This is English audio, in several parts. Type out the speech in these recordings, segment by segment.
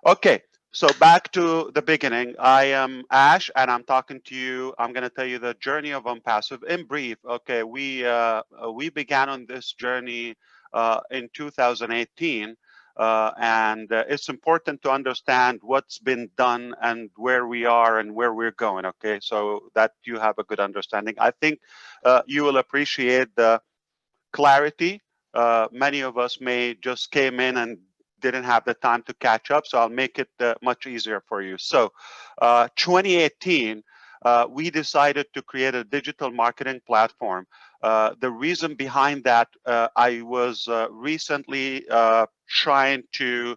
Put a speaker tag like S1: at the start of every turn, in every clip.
S1: Okay, so back to the beginning. I am Ash, and I'm talking to you. I'm going to tell you the journey of Unpassive in brief. Okay, we began on this journey in 2018, and it's important to understand what's been done and where we are and where we're going. Okay, so that you have a good understanding. I think you will appreciate the clarity. Many of us may just came in and didn't have the time to catch up, so I'll make it much easier for you. So, 2018, we decided to create a digital marketing platform. The reason behind that, I was recently trying to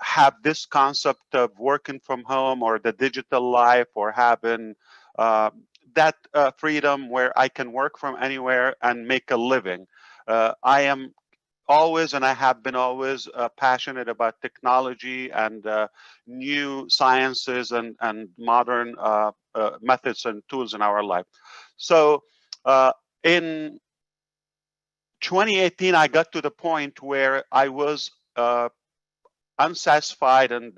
S1: have this concept of working from home or the digital life or having uh, that freedom where I can work from anywhere and make a living. I am always, and I have been always passionate about technology and new sciences and modern methods and tools in our life. So in 2018, I got to the point where I was unsatisfied and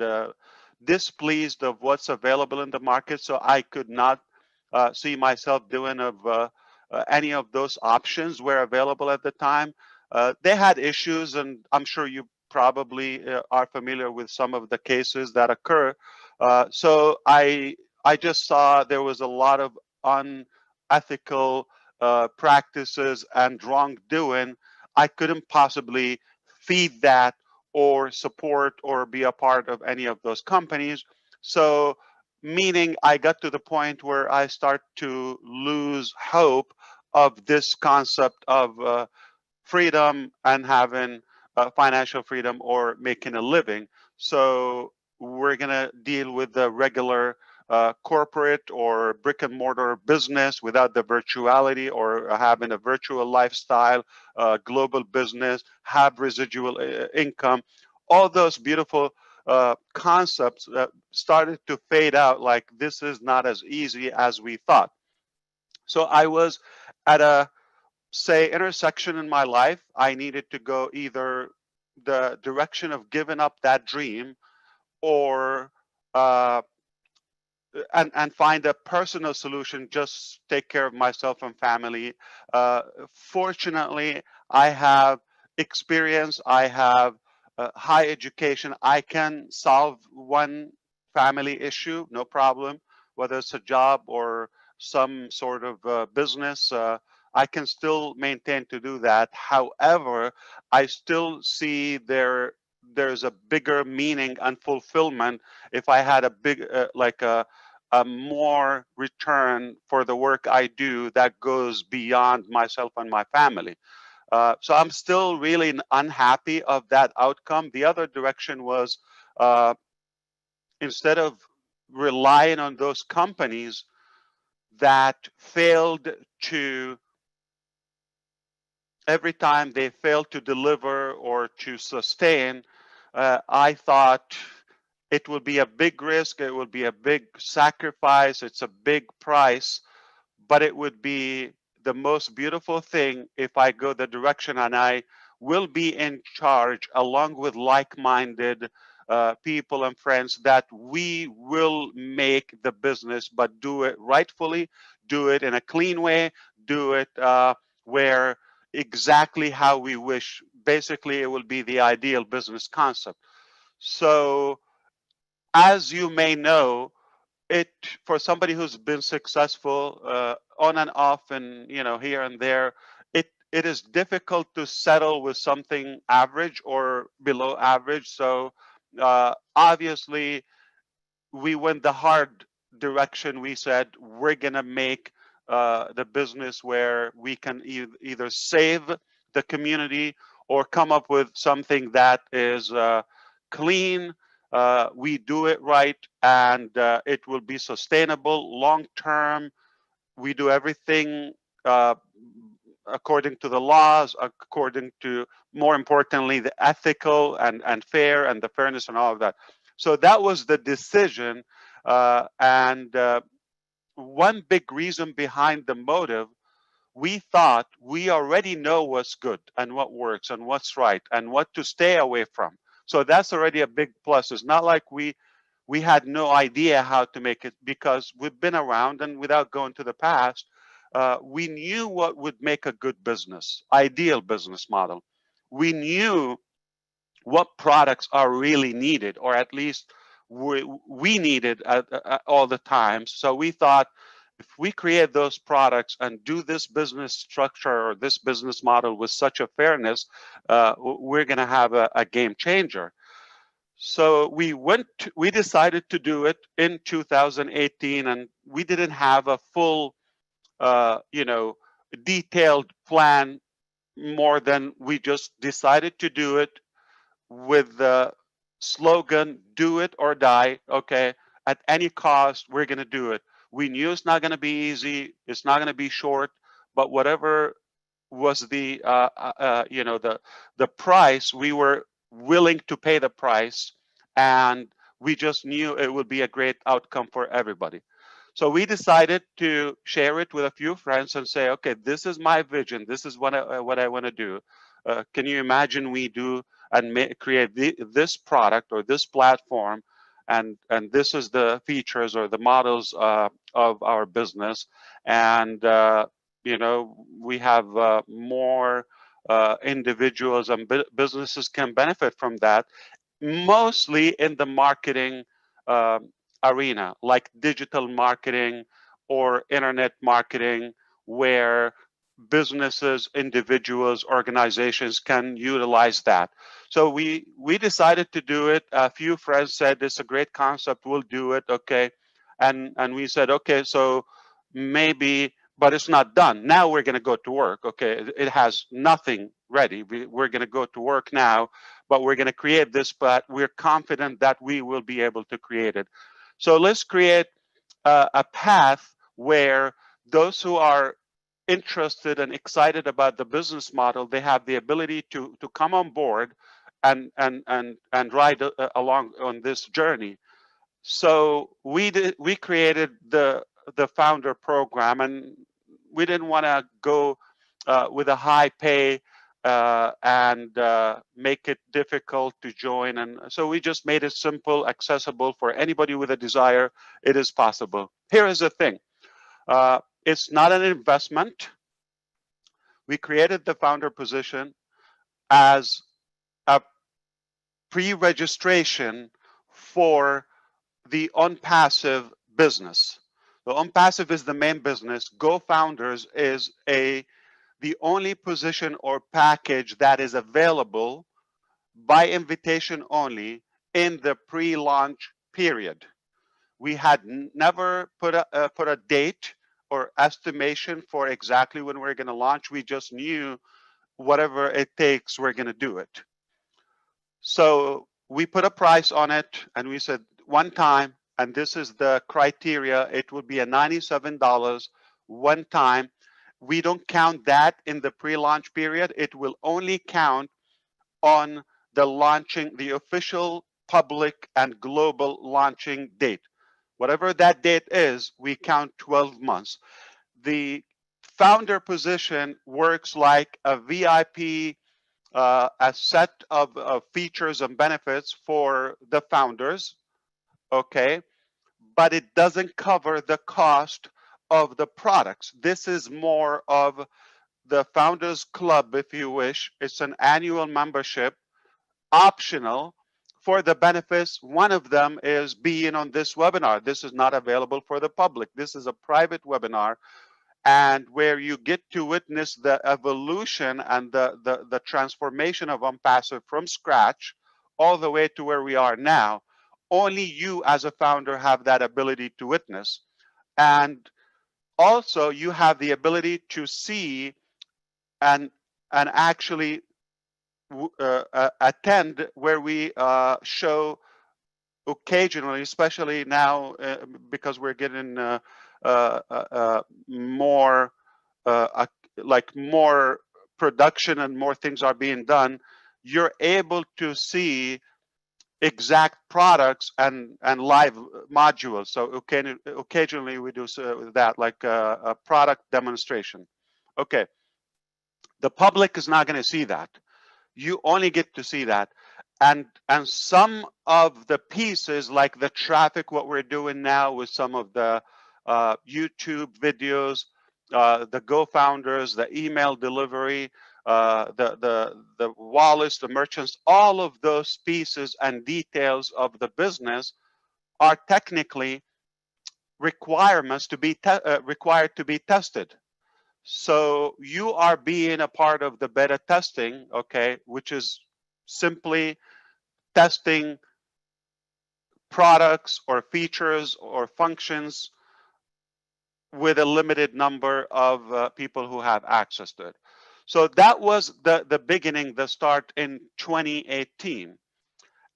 S1: displeased of what's available in the market. So I could not see myself doing of any of those options were available at the time. They had issues, and I'm sure you probably are familiar with some of the cases that occur. So I just saw there was a lot of unethical practices and wrongdoing. I couldn't possibly feed that or support or be a part of any of those companies. So, meaning I got to the point where I start to lose hope of this concept of freedom and having financial freedom or making a living. So we're going to deal with the regular corporate or brick and mortar business without the virtuality or having a virtual lifestyle, global business, have residual income. All those beautiful concepts started to fade out like this is not as easy as we thought. So I was at a say intersection in my life. I needed to go either the direction of giving up that dream or uh, and find a personal solution, just take care of myself and family. Fortunately, I have experience, I have high education, I can solve one family issue, no problem, whether it's a job or some sort of business. I can still maintain to do that. However, I still see there's a bigger meaning and fulfillment if I had a big like a more return for the work I do that goes beyond myself and my family. So I'm still really unhappy of that outcome. The other direction was uh, instead of relying on those companies that failed to every time they failed to deliver or to sustain, I thought it will be a big risk, it will be a big sacrifice, it's a big price, but it would be the most beautiful thing if I go the direction and I will be in charge along with like-minded people and friends that we will make the business, but do it rightfully, do it in a clean way, do it where exactly how we wish. Basically, it will be the ideal business concept. So, as you may know, it for somebody who's been successful on and off and here and there, it is difficult to settle with something average or below average. So obviously we went the hard direction. We said we're gonna make the business where we can either save the community or come up with something that is clean. We do it right, and it will be sustainable long term. We do everything uh, according to the laws, according to, more importantly, the ethical and fair and the fairness and all of that. So that was the decision. And one big reason behind the motive, we thought we already know what's good and what works and what's right and what to stay away from. So that's already a big plus. It's not like we had no idea how to make it, because we've been around, and without going to the past, we knew what would make a good business, ideal business model. We knew what products are really needed, or at least we needed all the time. So we thought, if we create those products and do this business structure or this business model with such a fairness, we're going to have a game changer. So we decided to do it in 2018, and we didn't have a full, detailed plan, more than we just decided to do it with the slogan, do it or die. Okay, at any cost, we're going to do it. We knew it's not going to be easy, it's not going to be short, but whatever was the price, we were willing to pay the price, and we just knew it would be a great outcome for everybody. So we decided to share it with a few friends and say, okay, this is my vision, this is what I want to do. Can you imagine we do and create this product or this platform, and this is the features or the models of our business, and we have more individuals and businesses can benefit from that, mostly in the marketing arena, like digital marketing or internet marketing, where businesses, individuals, organizations can utilize that. So we decided to do it. A few friends said it's a great concept, we'll do it. Okay, and we said, okay, so maybe, but it's not done. Now we're going to go to work. Okay, it has nothing ready. We're going to go to work now, but we're going to create this, but we're confident that we will be able to create it. So let's create a path where those who are interested and excited about the business model, they have the ability to come on board and ride along on this journey. So we created the founder program, and we didn't want to go with a high pay and make it difficult to join. And so we just made it simple, accessible for anybody with a desire. It is possible. Here is the thing. It's not an investment. We created the founder position as a pre-registration for the OnPassive business. The OnPassive is the main business. Go Founders is the only position or package that is available by invitation only in the pre-launch period. We had never put a date or estimation for exactly when we're going to launch. We just knew whatever it takes, we're going to do it. So we put a price on it, and we said one time, and this is the criteria, it would be a $97 one time. We don't count that in the pre-launch period. It will only count on the launching, the official public and global launching date. Whatever that date is, we count 12 months. The founder position works like a VIP, a set of features and benefits for the founders, okay? But it doesn't cover the cost of the products. This is more of the Founders Club, if you wish. It's an annual membership, optional for the benefits. One of them is being on this webinar. This is not available for the public. This is a private webinar, and where you get to witness the evolution and the transformation of OnPassive from scratch all the way to where we are now. Only you as a founder have that ability to witness. And also you have the ability to see and actually attend where we show occasionally, especially now because we're getting more like more production and more things are being done. You're able to see exact products and live modules. So occasionally we do that, like a product demonstration. Okay, the public is not going to see that. You only get to see that. and some of the pieces, like the traffic, what we're doing now with some of the YouTube videos, the Go founders, the email delivery, the wallets, the merchants, all of those pieces and details of the business are technically requirements to be required to be tested. So you are being a part of the beta testing, okay, which is simply testing products or features or functions with a limited number of people who have access to it. So that was the beginning, the start in 2018.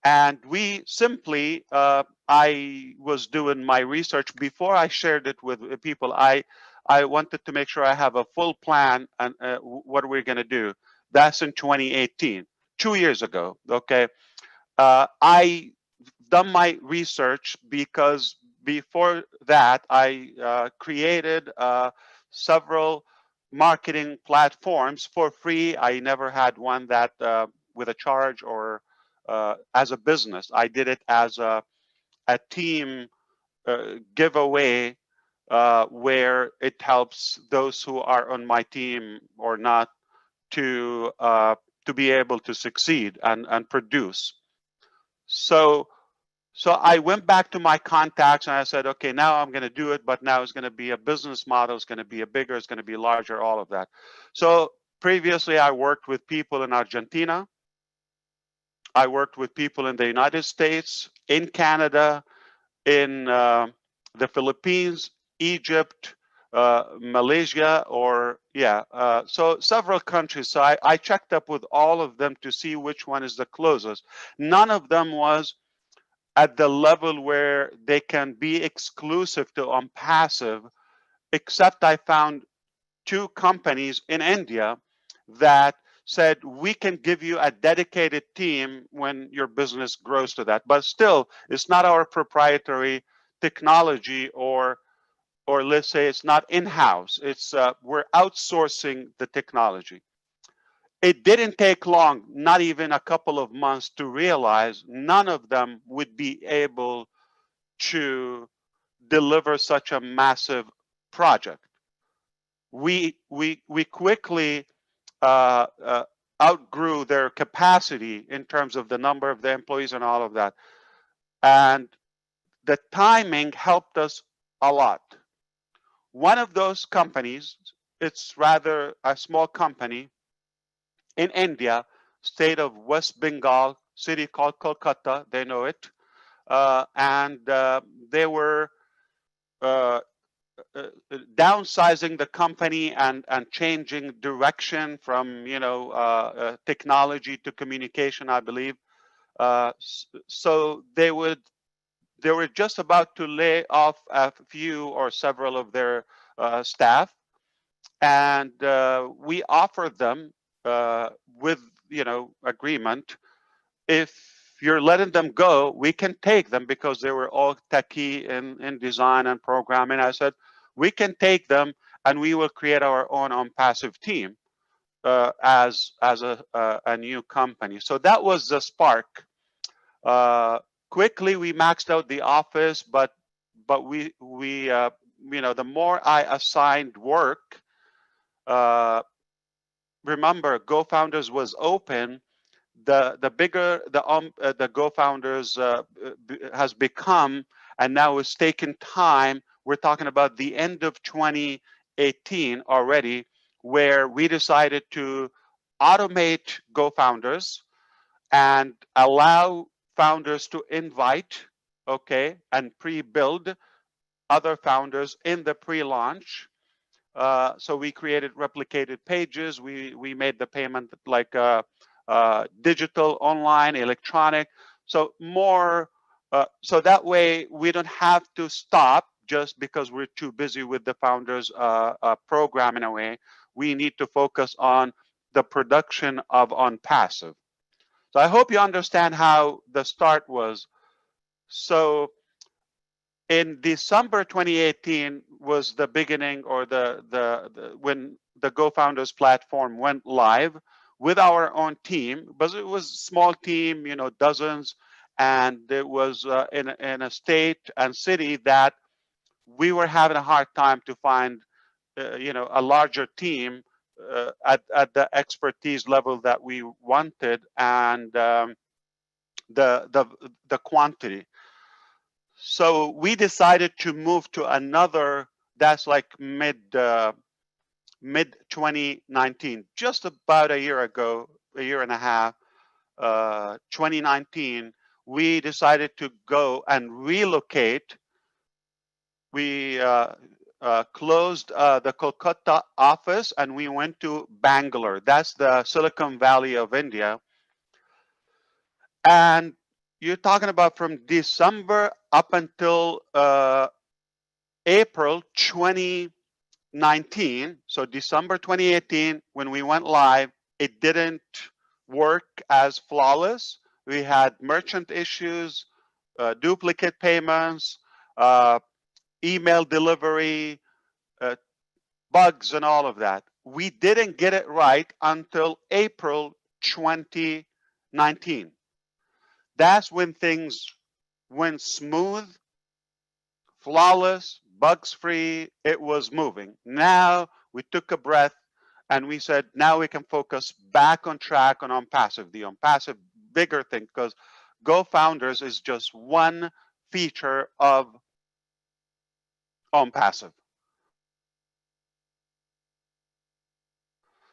S1: And we simply, I was doing my research before I shared it with people. I wanted to make sure I have a full plan and what we're going to do. That's in 2018, 2 years ago. Okay. I done my research because before that I created several marketing platforms for free. I never had one that with a charge or as a business. I did it as a team giveaway where it helps those who are on my team or not to be able to succeed and produce. So I went back to my contacts and I said, okay, now I'm going to do it, but now it's going to be a business model. It's going to be a bigger, it's going to be larger, all of that. So previously I worked with people in Argentina. I worked with people in the United States, in Canada, in the Philippines, Egypt, Malaysia, so several countries. So I checked up with all of them to see which one is the closest. None of them was at the level where they can be exclusive to OnPassive, except I found two companies in India that said we can give you a dedicated team when your business grows to that. But still, it's not our proprietary technology, or let's say it's not in-house. It's we're outsourcing the technology. It didn't take long, not even a couple of months, to realize none of them would be able to deliver such a massive project. We quickly outgrew their capacity in terms of the number of the employees and all of that, and the timing helped us a lot. One of those companies, it's rather a small company in India, state of West Bengal, city called Kolkata. They know it, and they were downsizing the company and changing direction from technology to communication, I believe. So they were just about to lay off a few or several of their staff, and we offered them with agreement, if you're letting them go, we can take them, because they were all techie in design and programming. I said, we can take them and we will create our own OnPassive team as a new company. So that was the spark. Quickly we maxed out the office, but we the more I assigned work, remember, Go Founders was open. The bigger the Go Founders has become, and now it's taken time. We're talking about the end of 2018 already, where we decided to automate Go Founders and allow founders to invite, okay, and pre-build other founders in the pre-launch. So we created replicated pages. We made the payment like digital, online, electronic. So more, so that way we don't have to stop just because we're too busy with the founders program in a way. We need to focus on the production of OnPassive. So I hope you understand how the start was. So in December 2018 was the beginning, or the when the Go Founders platform went live. with our own team, but it was a small team, dozens, and it was in a state and city that we were having a hard time to find, a larger team at the expertise level that we wanted, and the the the quantity. So we decided to move to another. That's like mid 2019, just about a year ago, a year and a half. 2019, we decided to go and relocate. We closed the Kolkata office and we went to Bangalore. That's the Silicon Valley of India. And you're talking about from December up until April 2019. So December 2018, when we went live, it didn't work as flawless. We had merchant issues, duplicate payments, email delivery, uh, bugs, and all of that. We didn't get it right until April 2019. That's when things went smooth, flawless, bugs free. It was moving. Now we took a breath and we said, now we can focus back on track on passive, the on passive bigger thing, because Go Founders is just one feature of on passive.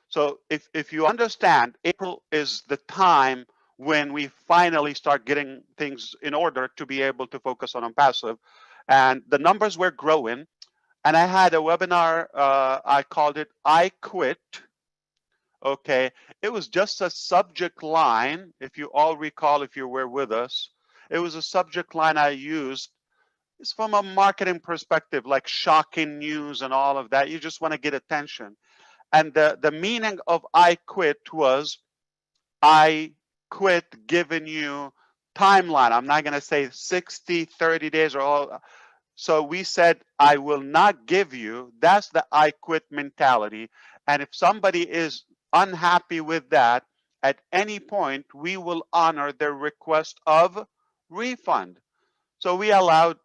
S1: So if you understand, April is the time when we finally start getting things in order to be able to focus on passive. And the numbers were growing. And I had a webinar, I called it I Quit. Okay, it was just a subject line. If you all recall, if you were with us, it was a subject line I used. It's from a marketing perspective, like shocking news and all of that. You just want to get attention. And the meaning of I quit was I quit giving you timeline. I'm not going to say 60, 30 days or all. So we said, I will not give you. That's the I quit mentality. And if somebody is unhappy with that, at any point, we will honor their request of refund. So we allowed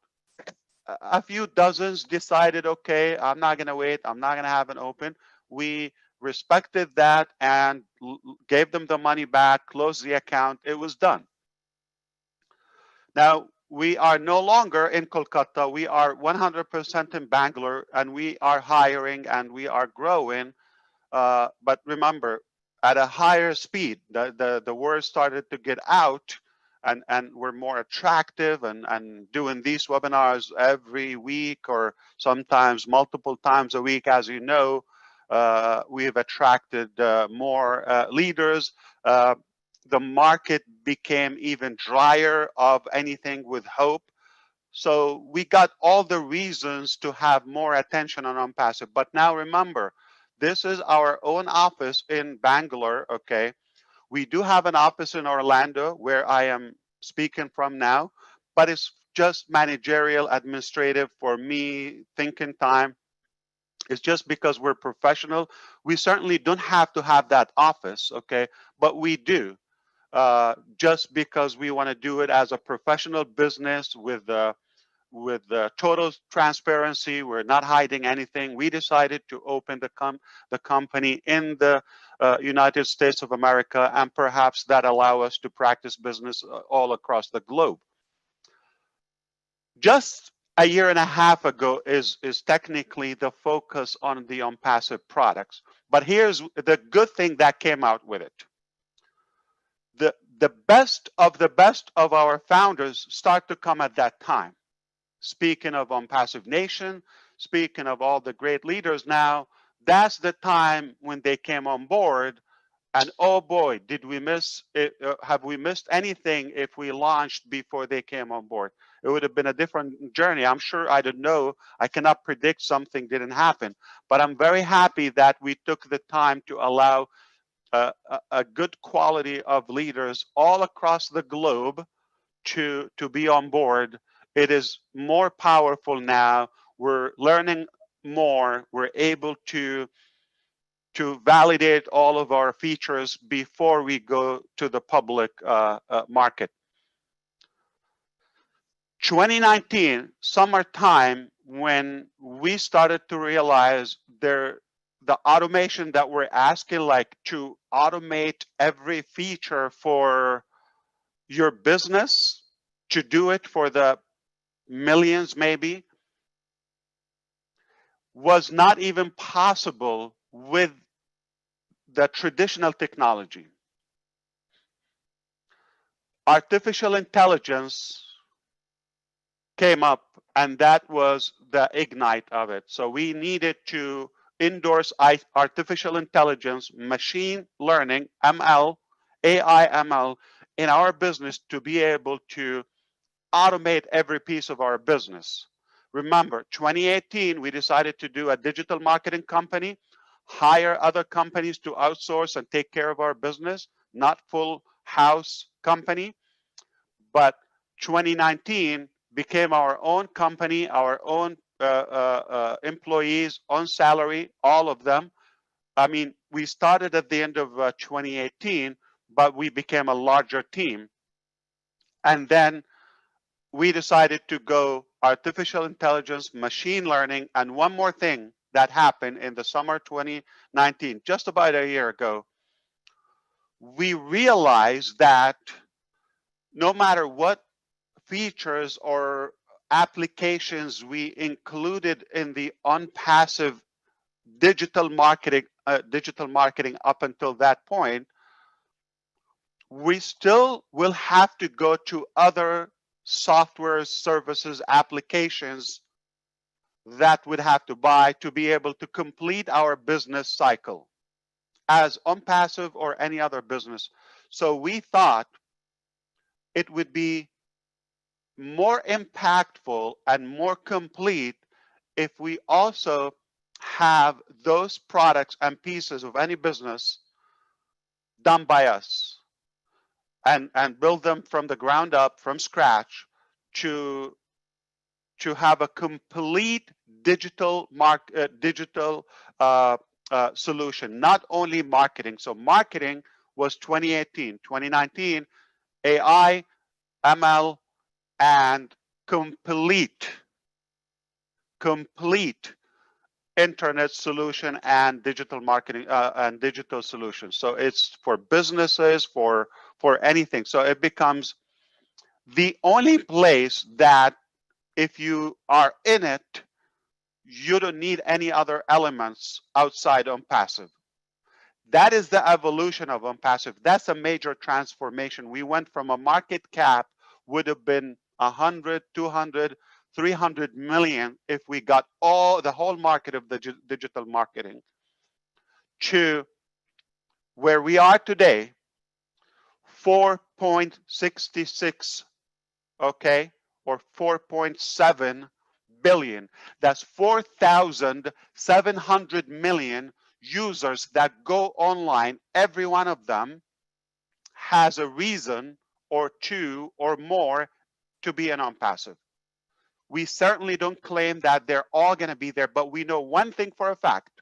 S1: a few dozens decided, okay, I'm not going to wait. I'm not going to have an open. We respected that and gave them the money back, closed the account. It was done. Now, we are no longer in Kolkata. We are 100% in Bangalore, and we are hiring and we are growing. But remember, at a higher speed, the word started to get out, and we're more attractive and doing these webinars every week or sometimes multiple times a week. As you know, we've attracted more leaders. The market became even drier of anything with hope. So we got all the reasons to have more attention on passive. But now remember, this is our own office in Bangalore, okay? We do have an office in Orlando where I am speaking from now, but it's just managerial, administrative for me, thinking time. It's just because we're professional. We certainly don't have to have that office, okay? But we do, just because we want to do it as a professional business with total transparency. We're not hiding anything. We decided to open the company in the United States of America, and perhaps that allow us to practice business all across the globe. Just a year and a half ago is technically the focus on the passive products. But here's the good thing that came out with it. The best of our founders start to come at that time. Speaking of passive nation, speaking of all the great leaders now, that's the time when they came on board. And oh boy, did we miss it? Have we missed anything if we launched before they came on board? It would have been a different journey. I'm sure I don't know. I cannot predict something didn't happen, but I'm very happy that we took the time to allow a good quality of leaders all across the globe to be on board. It is more powerful now. We're learning more. We're able to to validate all of our features before we go to the public market. 2019, summertime, when we started to realize the automation that we're asking, like to automate every feature for your business, to do it for the millions maybe, was not even possible with the traditional technology. Artificial intelligence came up, and that was the ignite of it. So we needed to endorse artificial intelligence, machine learning, ML, AI ML in our business to be able to automate every piece of our business. Remember, 2018, we decided to do a digital marketing company, hire other companies to outsource and take care of our business, not full house company. But 2019 became our own company, our own employees on salary, all of them. I mean, we started at the end of 2018, but we became a larger team. And then we decided to go artificial intelligence, machine learning, and one more thing that happened in the summer 2019, just about a year ago. We realized that no matter what features or applications we included in the unpassive digital marketing up until that point, we still will have to go to other software services applications that would have to buy to be able to complete our business cycle as unpassive or any other business. So we thought it would be more impactful and more complete if we also have those products and pieces of any business done by us and build them from the ground up, from scratch, to have a complete digital solution, not only marketing. So marketing was 2018, 2019, AI, ML, and complete internet solution and digital marketing and digital solutions. So it's for businesses, for anything. So it becomes the only place that if you are in it, you don't need any other elements outside unpassive. That is the evolution of unpassive. That's a major transformation. We went from a market cap would have been 100, 200, 300 million if we got the whole market of the digital marketing, to where we are today, 4.66, okay, or 4.7 billion. That's 4,700 million users that go online. Every one of them has a reason or two or more to be an unpassive. We certainly don't claim that they're all going to be there, but we know one thing for a fact.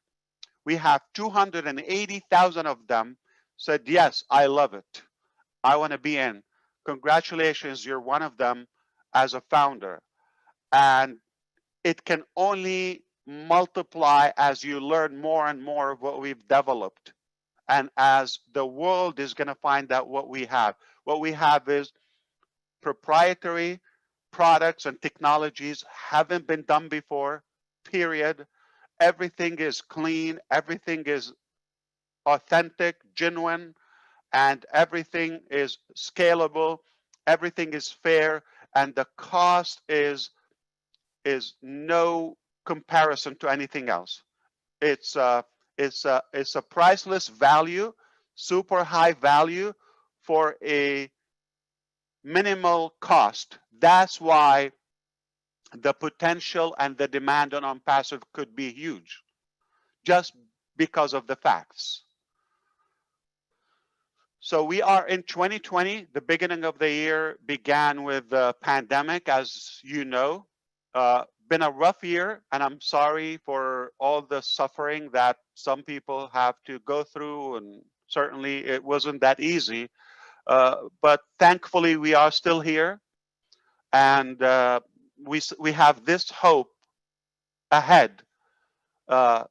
S1: We have 280,000 of them said, yes, I love it. I want to be in. Congratulations, you're one of them as a founder. And it can only multiply as you learn more and more of what we've developed. And as the world is going to find out what we have. What we have is proprietary products and technologies haven't been done before, period. Everything is clean, everything is authentic, genuine, and everything is scalable, everything is fair, and the cost is no comparison to anything else. It's a priceless value, super high value for a minimal cost. That's why the potential and the demand on unpassive could be huge, just because of the facts. So we are in 2020. The beginning of the year began with the pandemic, as you know. been a rough year, and I'm sorry for all the suffering that some people have to go through, and certainly it wasn't that easy. But thankfully, we are still here, and we have this hope ahead. Uh,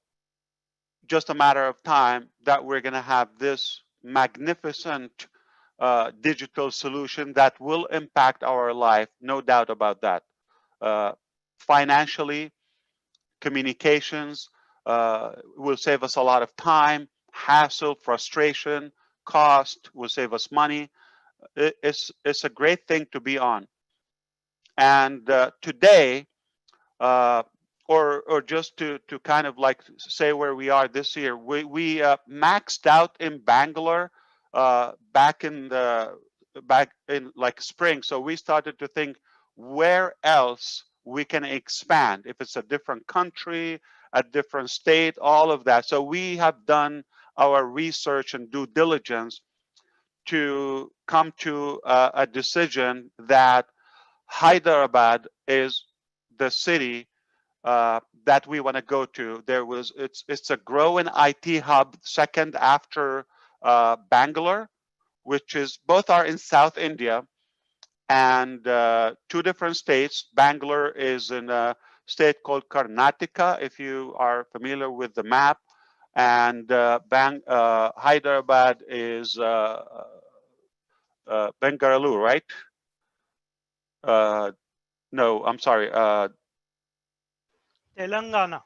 S1: just a matter of time that we're going to have this magnificent digital solution that will impact our life, no doubt about that. Uh, Financially, communications will save us a lot of time, hassle, frustration, cost, will save us money. It's a great thing to be on. And today, uh, or just to kind of like say where we are this year, we maxed out in Bangalore back in like spring. So we started to think where else we can expand, if it's a different country, a different state, all of that. So we have done our research and due diligence to come to a decision that Hyderabad is the city that we want to go to. It's a growing IT hub, second after Bangalore, which is both are in South India, and two different states. Bangalore is in a state called Karnataka, if you are familiar with the map, and Hyderabad is Bengaluru, right? No, I'm sorry.
S2: Telangana.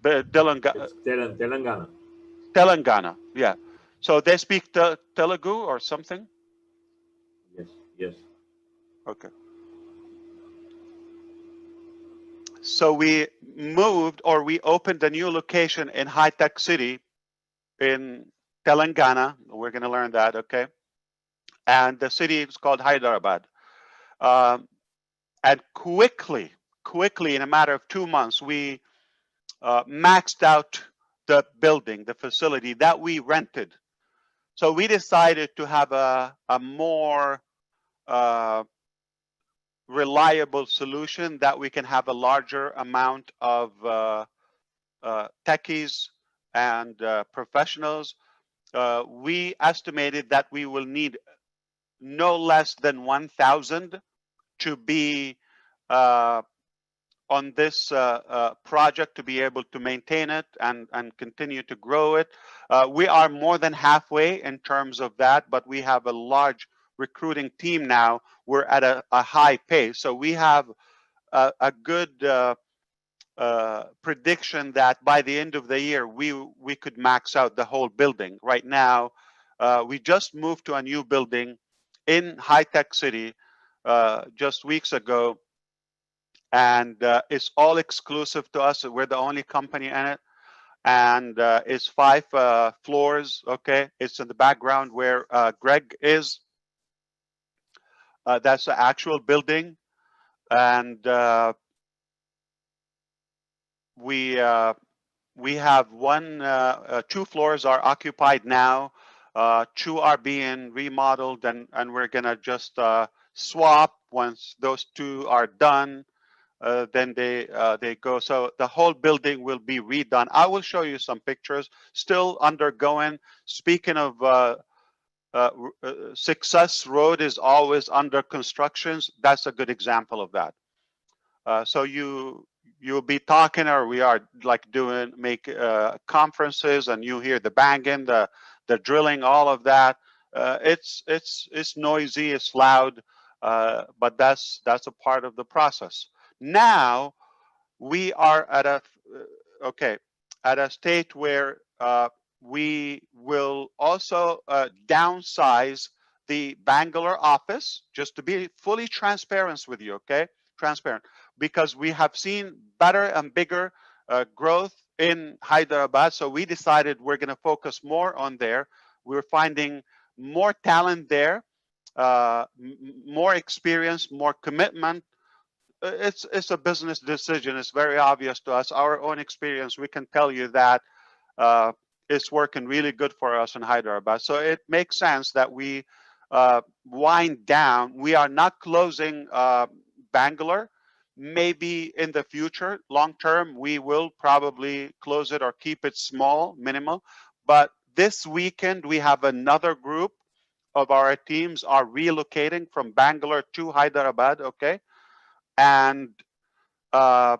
S3: It's Telangana.
S1: Telangana, yeah. So they speak Telugu or something?
S3: Yes, yes.
S1: Okay. So we moved, or we opened a new location in High Tech City in Telangana. We're going to learn that, okay? And the city is called Hyderabad. And quickly, in a matter of 2 months, we maxed out the building, the facility that we rented. So we decided to have a more reliable solution that we can have a larger amount of techies and professionals. We estimated that we will need no less than 1,000 to be on this project, to be able to maintain it and continue to grow it. We are more than halfway in terms of that, but we have a large recruiting team now. We're at a high pace. So we have a good prediction that by the end of the year, we could max out the whole building. Right now, we just moved to a new building in High Tech City just weeks ago, and it's all exclusive to us. We're the only company in it, and it's 5 floors. Okay, it's in the background where Greg is. That's the actual building, and we have 2 floors are occupied now. 2 are being remodeled, and we're gonna just swap once those 2 are done. Then they go. So the whole building will be redone. I will show you some pictures. Still undergoing. Speaking of Success Road is always under constructions. That's a good example of that. So you'll be talking, or we are like make conferences, and you hear the banging, the drilling, all of that. It's noisy, it's loud, but that's a part of the process. Now we are at a state where we will also downsize the Bangalore office, just to be fully transparent with you, okay? Transparent, because we have seen better and bigger growth in Hyderabad. So we decided we're going to focus more on there. We're finding more talent there, more experience, more commitment. It's a business decision. It's very obvious to us. Our own experience, we can tell you that it's working really good for us in Hyderabad. So it makes sense that we wind down. We are not closing Bangalore, Maybe in the future, long term, we will probably close it or keep it small, minimal. But this weekend, we have another group of our teams are relocating from Bangalore to Hyderabad, okay? And uh,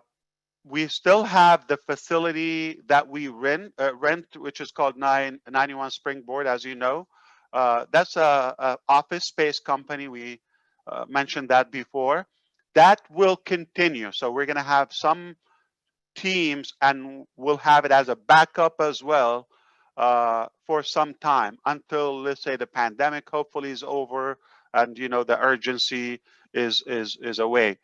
S1: we still have the facility that we rent, which is called 91 Springboard, as you know. That's a office space company. We mentioned that before. That will continue. So we're going to have some teams, and we'll have it as a backup as well for some time until, let's say, the pandemic hopefully is over, and the urgency is away.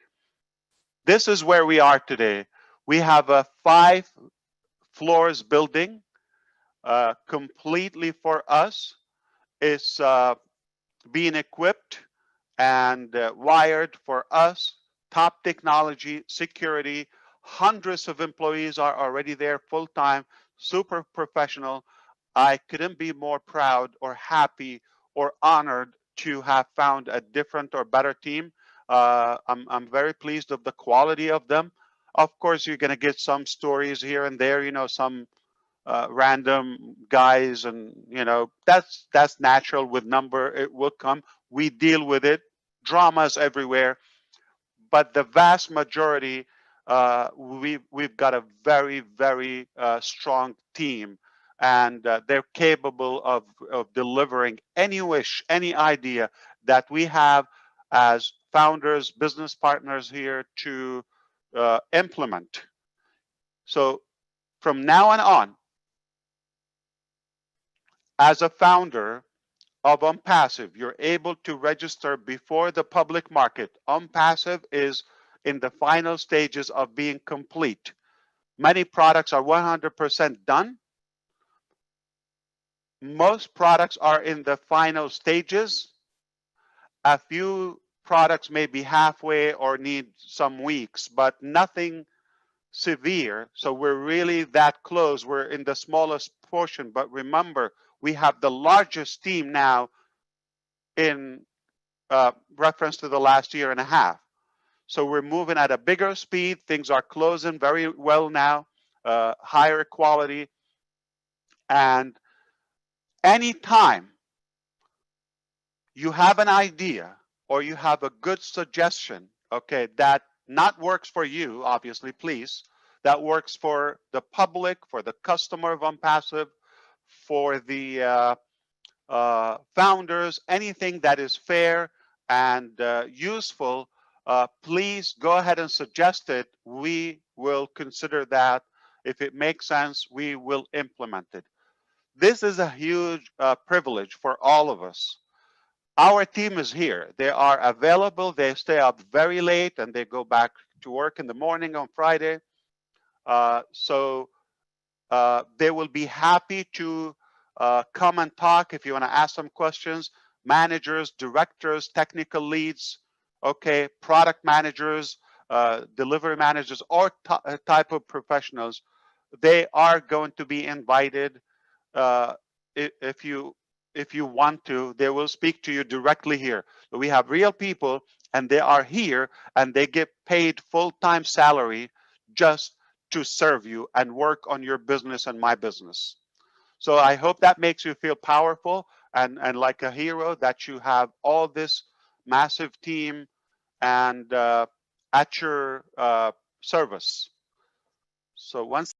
S1: This is where we are today. We have a 5 floors building completely for us. It's being equipped and wired for us. Top technology, security. Hundreds of employees are already there full time, super professional. I couldn't be more proud or happy or honored to have found a different or better team. I'm very pleased of the quality of them. Of course, you're going to get some stories here and there, some random guys, and that's natural with number. It will come. We deal with it. Dramas everywhere, but the vast majority, we've got a very very strong team, and they're capable of delivering any wish, any idea that we have as founders, business partners here to implement. So from now on, as a founder of Unpassive, you're able to register before the public market. Unpassive is in the final stages of being complete. Many products are 100% done. Most products are in the final stages. A few products may be halfway or need some weeks, but nothing severe. So we're really that close. We're in the smallest portion, but remember, we have the largest team now in reference to the last year and a half. So we're moving at a bigger speed. Things are closing very well now, higher quality. And anytime you have an idea or you have a good suggestion, okay, that not works for you, obviously, please, that works for the public, for the customer of Unpassive, for the founders, anything that is fair and useful, please go ahead and suggest it. We will consider that. If it makes sense, we will implement it. This is a huge privilege for all of us. Our team is here. They are available. They stay up very late and they go back to work in the morning on Friday. So they will be happy to come and talk if you want to ask some questions. Managers, directors, technical leads, okay, product managers, delivery managers, or type of professionals, they are going to be invited. Uh, if you want to, they will speak to you directly here. We have real people, and they are here, and they get paid full-time salary just to serve you and work on your business and my business. So I hope that makes you feel powerful and like a hero, that you have all this massive team and at your service. So once